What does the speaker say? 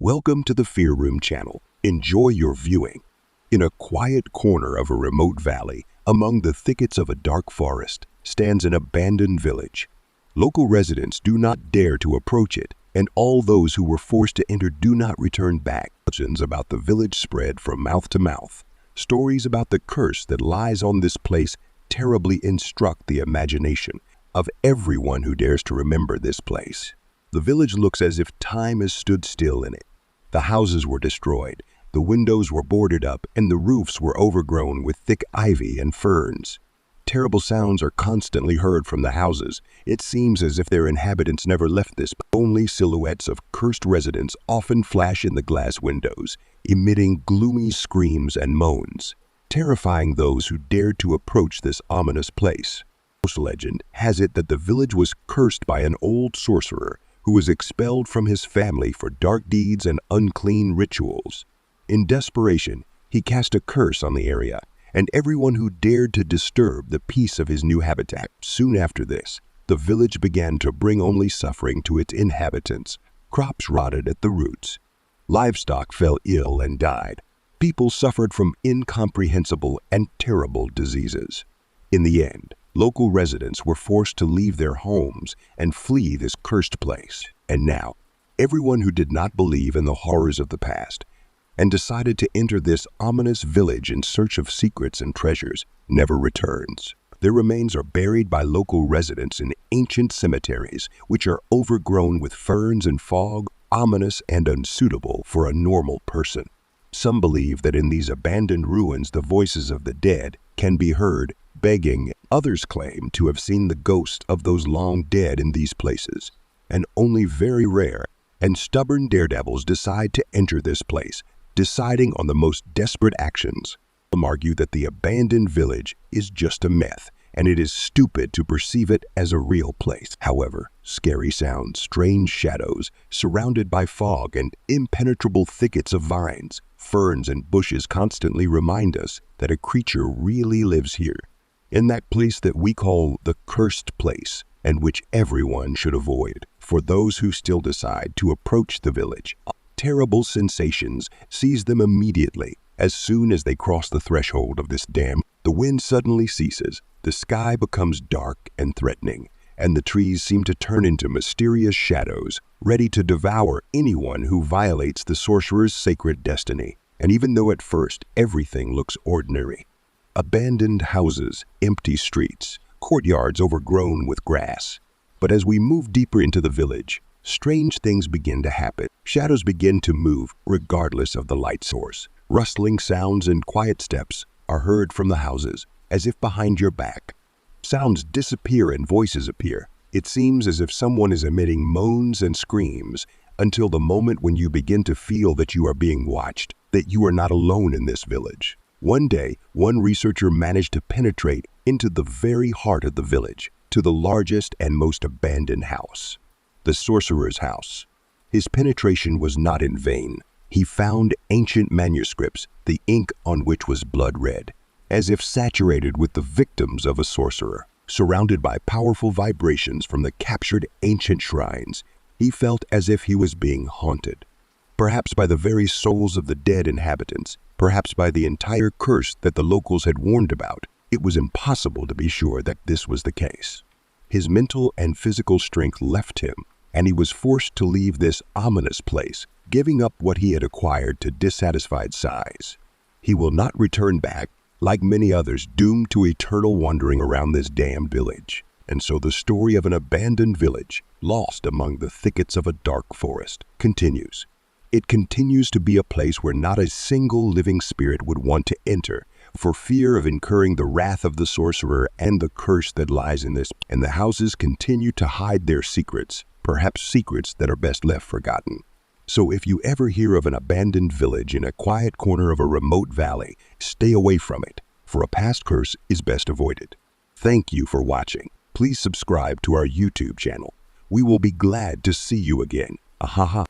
Welcome to the Fear Room channel. Enjoy your viewing. In a quiet corner of a remote valley, among the thickets of a dark forest, stands an abandoned village. Local residents do not dare to approach it, and all those who were forced to enter do not return back. Legends about the village spread from mouth to mouth. Stories about the curse that lies on this place terribly instruct the imagination of everyone who dares to remember this place. The village looks as if time has stood still in it. The houses were destroyed, the windows were boarded up, and the roofs were overgrown with thick ivy and ferns. Terrible sounds are constantly heard from the houses. It seems as if their inhabitants never left this. Only silhouettes of cursed residents often flash in the glass windows, emitting gloomy screams and moans, terrifying those who dared to approach this ominous place. Legend has it that the village was cursed by an old sorcerer who was expelled from his family for dark deeds and unclean rituals. In desperation, he cast a curse on the area and everyone who dared to disturb the peace of his new habitat. Soon after this, the village began to bring only suffering to its inhabitants. Crops rotted at the roots. Livestock fell ill and died. People suffered from incomprehensible and terrible diseases. In the end, local residents were forced to leave their homes and flee this cursed place. And now, everyone who did not believe in the horrors of the past and decided to enter this ominous village in search of secrets and treasures never returns. Their remains are buried by local residents in ancient cemeteries, which are overgrown with ferns and fog, ominous and unsuitable for a normal person. Some believe that in these abandoned ruins the voices of the dead can be heard begging. Others claim to have seen the ghost of those long dead in these places, and only very rare and stubborn daredevils decide to enter this place, deciding on the most desperate actions. Some argue that the abandoned village is just a myth, and it is stupid to perceive it as a real place. However, scary sounds, strange shadows, surrounded by fog and impenetrable thickets of vines, ferns, and bushes constantly remind us that a creature really lives here, in that place that we call the cursed place, and which everyone should avoid. For those who still decide to approach the village, terrible sensations seize them immediately. As soon as they cross the threshold of this dam, the wind suddenly ceases, the sky becomes dark and threatening, and the trees seem to turn into mysterious shadows, ready to devour anyone who violates the sorcerer's sacred destiny. And even though at first everything looks ordinary, abandoned houses, empty streets, courtyards overgrown with grass, but as we move deeper into the village, strange things begin to happen. Shadows begin to move regardless of the light source. Rustling sounds and quiet steps are heard from the houses, as if behind your back. Sounds disappear and voices appear. It seems as if someone is emitting moans and screams until the moment when you begin to feel that you are being watched, that you are not alone in this village. One day, one researcher managed to penetrate into the very heart of the village, to the largest and most abandoned house, the sorcerer's house. His penetration was not in vain. He found ancient manuscripts, the ink on which was blood red, as if saturated with the victims of a sorcerer. Surrounded by powerful vibrations from the captured ancient shrines, he felt as if he was being haunted, perhaps by the very souls of the dead inhabitants, perhaps by the entire curse that the locals had warned about. It was impossible to be sure that this was the case. His mental and physical strength left him, and he was forced to leave this ominous place, giving up what he had acquired to dissatisfied sighs. He will not return back, like many others, doomed to eternal wandering around this damned village. And so the story of an abandoned village, lost among the thickets of a dark forest, continues. It continues to be a place where not a single living spirit would want to enter, for fear of incurring the wrath of the sorcerer and the curse that lies in this. And the houses continue to hide their secrets, perhaps secrets that are best left forgotten. So if you ever hear of an abandoned village in a quiet corner of a remote valley, stay away from it, for a past curse is best avoided. Thank you for watching. Please subscribe to our YouTube channel. We will be glad to see you again. Ahaha.